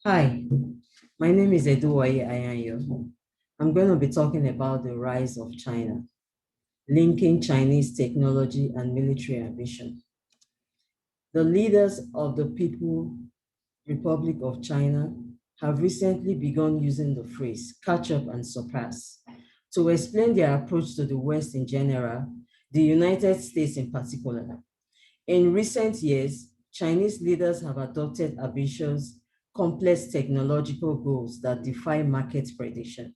Hi, my name is Aiyanyor. I'm going to be talking about the rise of China, linking Chinese technology and military ambition. The leaders of the People Republic of China have recently begun using the phrase catch up and surpass to explain their approach to the West in general, the United States in particular. In recent years, Chinese leaders have adopted ambitious, complex technological goals that defy market prediction.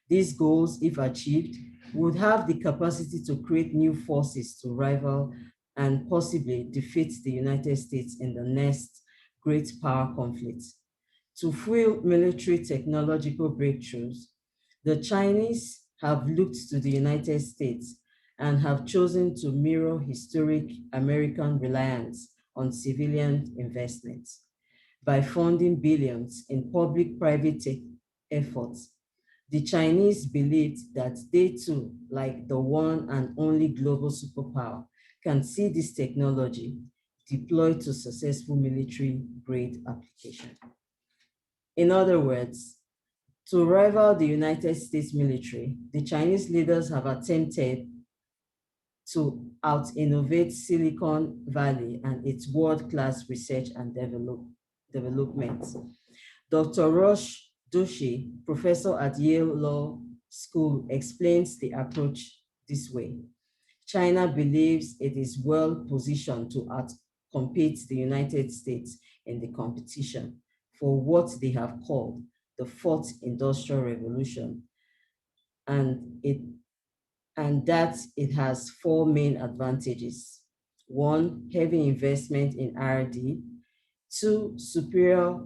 These goals, if achieved, would have the capacity to create new forces to rival and possibly defeat the United States in the next great power conflict. To fuel military technological breakthroughs, the Chinese have looked to the United States and have chosen to mirror historic American reliance on civilian investments by funding billions in public-private tech efforts. The Chinese believed that they too, like the one and only global superpower, can see this technology deployed to successful military-grade application. In other words, to rival the United States military, the Chinese leaders have attempted to out-innovate Silicon Valley and its world-class research and development. Dr. Rosh Doshi, professor at Yale Law School, explains the approach this way. China believes it is well positioned to outcompete the United States in the competition for what they have called the fourth industrial revolution, and that it has four main advantages. One, heavy investment in R&D. Two, superior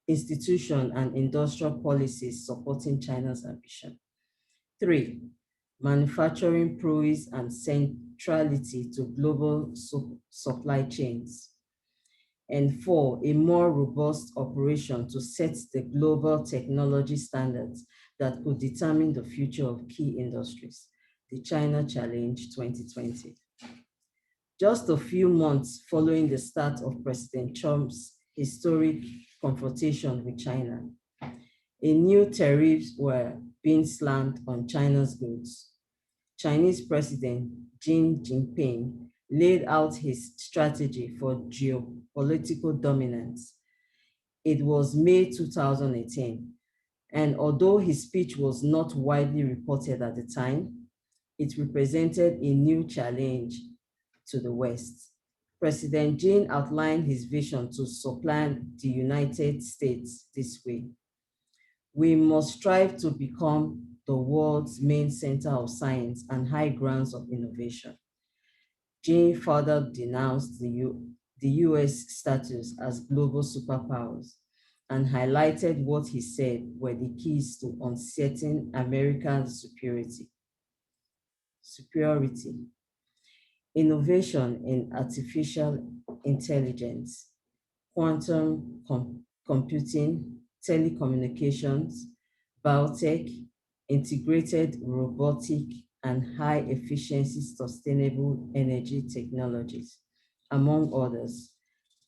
institution and industrial policies supporting China's ambition. Three, manufacturing prowess and centrality to global supply chains. And four, a more robust operation to set the global technology standards that could determine the future of key industries. The China Challenge 2020. Just a few months following the start of President Trump's historic confrontation with China, a new tariffs were being slammed on China's goods. Chinese President Xi Jinping laid out his strategy for geopolitical dominance. It was May 2018, and although his speech was not widely reported at the time, it represented a new challenge to the West. President Xi outlined his vision to supplant the United States this way. We must strive to become the world's main center of science and high grounds of innovation. Xi further denounced the US status as global superpowers and highlighted what he said were the keys to uncertain American superiority. Innovation in artificial intelligence, quantum computing, telecommunications, biotech, integrated robotic, and high efficiency sustainable energy technologies, among others,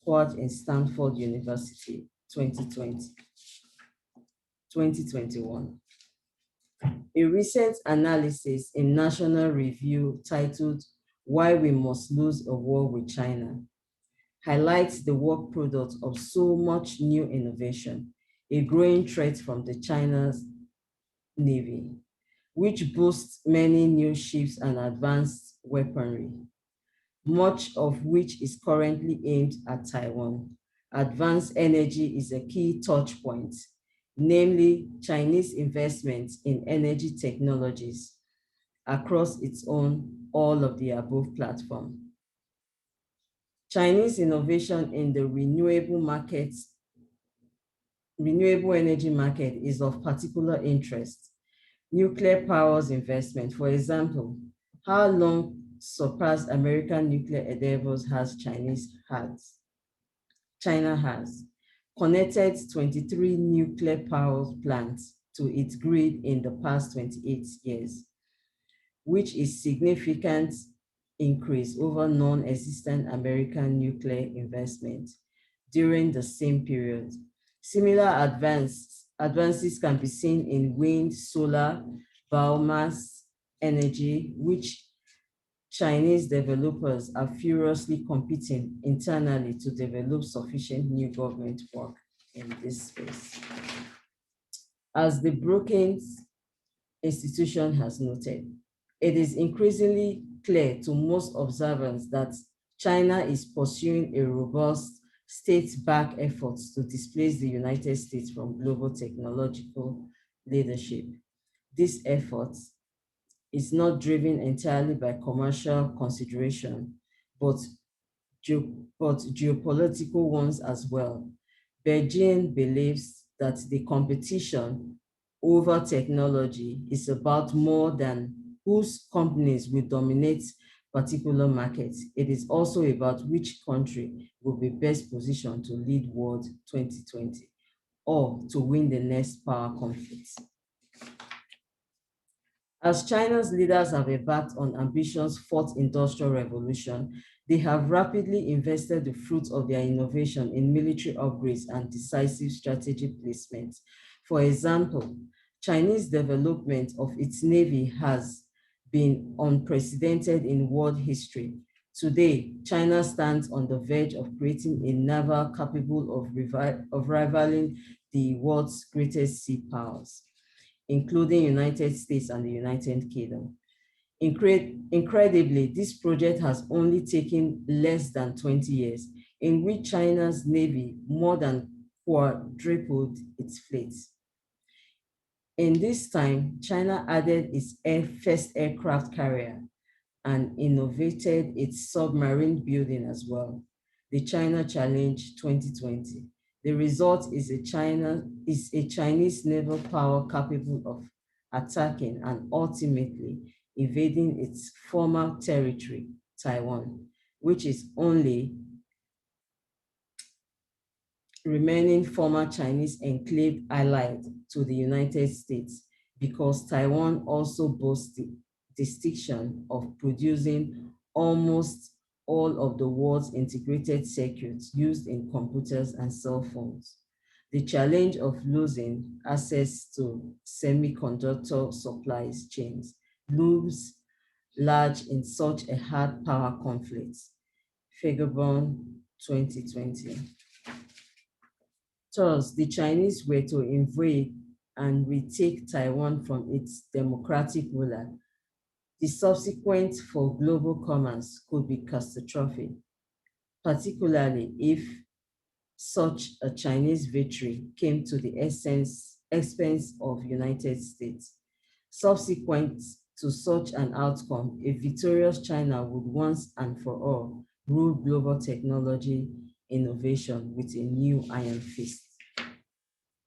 quote in Stanford University 2021. A recent analysis in National Review titled Why We Must Lose a War with China highlights the work product of so much new innovation, a growing threat from the China's Navy, which boasts many new ships and advanced weaponry, much of which is currently aimed at Taiwan. Advanced energy is a key touch point, namely Chinese investments in energy technologies across its own all of the above platform. Chinese innovation in the renewable energy market is of particular interest. Nuclear powers investment, for example, how long surpassed American nuclear endeavors China has connected 23 nuclear power plants to its grid in the past 28 years, which is significant increase over non-existent American nuclear investment during the same period. Similar advances can be seen in wind, solar, biomass energy, which Chinese developers are furiously competing internally to develop sufficient new government work in this space. As the Brookings Institution has noted, it is increasingly clear to most observers that China is pursuing a robust state-backed efforts to displace the United States from global technological leadership. This effort is not driven entirely by commercial consideration, but, but geopolitical ones as well. Beijing believes that the competition over technology is about more than whose companies will dominate particular markets. It is also about which country will be best positioned to lead World 2020 or to win the next power conflict. As China's leaders have embarked on ambitious fourth industrial revolution, they have rapidly invested the fruits of their innovation in military upgrades and decisive strategic placement. For example, Chinese development of its navy has been unprecedented in world history. Today, China stands on the verge of creating a naval capable of rivaling the world's greatest sea powers, including United States and the United Kingdom. Incredibly, this project has only taken less than 20 years, in which China's Navy more than quadrupled its fleet. In this time, China added its first aircraft carrier and innovated its submarine building as well, the China Challenge 2020. The result is a Chinese naval power capable of attacking and ultimately invading its former territory, Taiwan, which is only remaining former Chinese enclave allied to the United States, because Taiwan also boasts the distinction of producing almost all of the world's integrated circuits used in computers and cell phones. The challenge of losing access to semiconductor supplies chains looms large in such a hard power conflict. Figurebound 2020. Thus, the Chinese were to invade and retake Taiwan from its democratic ruler. The subsequent for global commerce could be catastrophic, particularly if such a Chinese victory came to the expense of United States. Subsequent to such an outcome, a victorious China would once and for all rule global technology innovation with a new iron fist.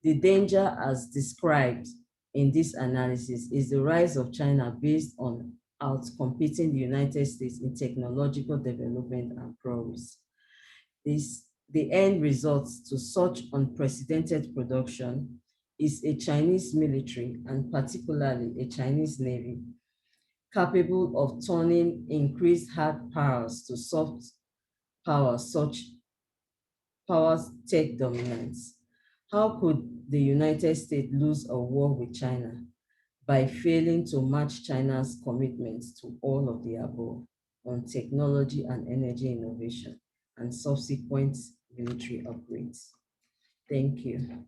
The danger as described in this analysis is the rise of China based on outcompeting the United States in technological development and progress. The end result to such unprecedented production is a Chinese military, and particularly a Chinese navy, capable of turning increased hard powers to soft power, such powers tech dominance. How could the United States lose a war with China? By failing to match China's commitments to all of the above on technology and energy innovation and subsequent military upgrades. Thank you.